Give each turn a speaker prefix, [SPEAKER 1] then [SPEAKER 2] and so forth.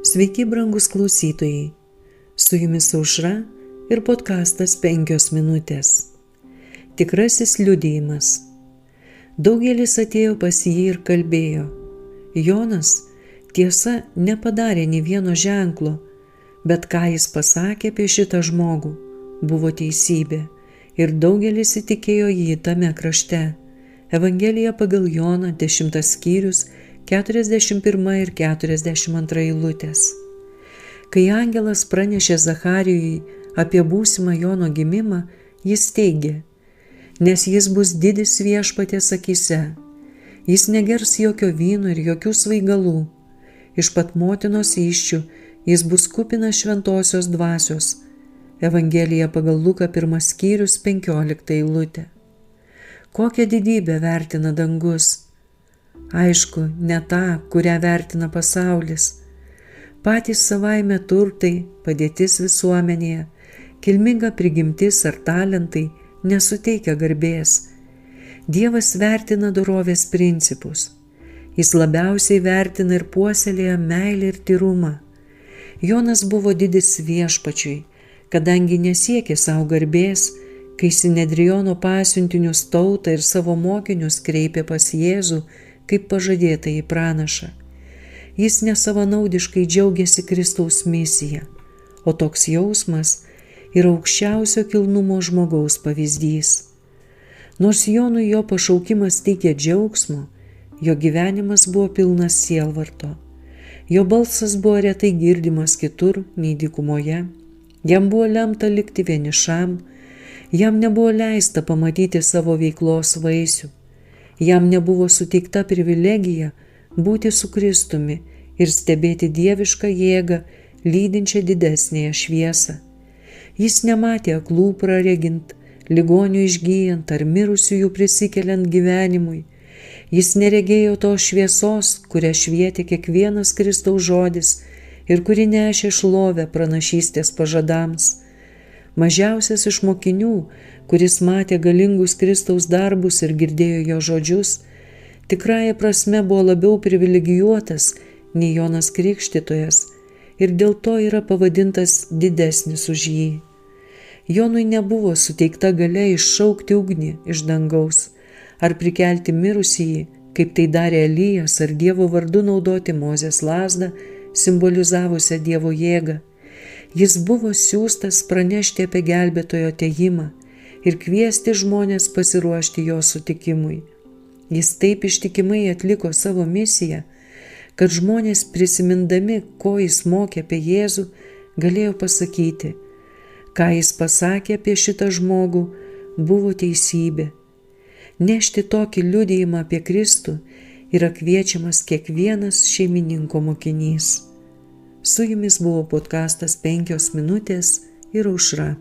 [SPEAKER 1] Sveiki, brangus klausytojai. Su jumis Aušra ir podkastas 5 minutės. Tikrasis liudijimas. Daugelis atėjo pas jį ir kalbėjo. Jonas, tiesa, nepadarė nė vieno ženklo, bet ką jis pasakė apie šitą žmogų, buvo teisybė, ir daugelis įtikėjo jį tame krašte. Evangelija pagal Joną 10 skyrius 41 ir 42 eilutės. Kai angelas pranešė Zacharijui apie būsimą Jono gimimą, jis teigė, nes jis bus didis Viešpaties akyse. Jis negers jokio vyno ir jokių svaigalų. Iš pat motinos įsčių jis bus kupinas šventosios dvasios. Evangelija pagal Luką 1 skyrius 15 eilutė. Kokią didybę vertina dangus? Aišku, ne tą, kurią vertina pasaulis. Patys savaime turtai, padėtis visuomenėje, kilminga prigimtis ar talentai nesuteikia garbės. Dievas vertina dorovės principus. Jis labiausiai vertina ir puoselėja meilę ir tyrumą. Jonas buvo didis Viešpačiui, kadangi nesiekė savo garbės, kai Sinedriono pasiuntinius tautą ir savo mokinius kreipė pas Jėzų, kaip pažadėta į pranašą. Jis nesavanaudiškai džiaugiasi Kristaus misija, o toks jausmas yra aukščiausio kilnumo žmogaus pavyzdys. Nors Jonui jo pašaukimas teikė džiaugsmo, jo gyvenimas buvo pilnas sielvarto. Jo balsas buvo retai girdimas kitur nei dykumoje, jam buvo lemta likti vienišam, jam nebuvo leista pamatyti savo veiklos vaisių. Jam nebuvo suteikta privilegija būti su Kristumi ir stebėti dievišką jėgą, lydinčią didesnėje šviesą. Jis nematė aklų praregint, ligonių išgyjant ar mirusiųjų prisikeliant gyvenimui. Jis neregėjo tos šviesos, kurią švietė kiekvienas Kristaus žodis ir kuri nešė šlovę pranašystės pažadams. Mažiausias iš mokinių, kuris matė galingus Kristaus darbus ir girdėjo jo žodžius, tikrąja prasme buvo labiau privilegijuotas nei Jonas Krikštytojas ir dėl to yra pavadintas didesnis už jį. Jonui nebuvo suteikta galia iššaukti ugnį iš dangaus ar prikelti mirusįjį, kaip tai darė Elijas, ar Dievo vardu naudoti Mozės lazdą, simbolizavusią Dievo jėgą. Jis buvo siųstas pranešti apie gelbėtojo atėjimą ir kviesti žmonės pasiruošti jo sutikimui. Jis taip ištikimai atliko savo misiją, kad žmonės prisimindami, ko jis mokė apie Jėzų, galėjo pasakyti, ką jis pasakė apie šitą žmogų, buvo teisybė. Nešti tokį liudijimą apie Kristų yra kviečiamas kiekvienas šeimininko mokinys. Su jumis buvo podkastas 5 minutės ir Aušra.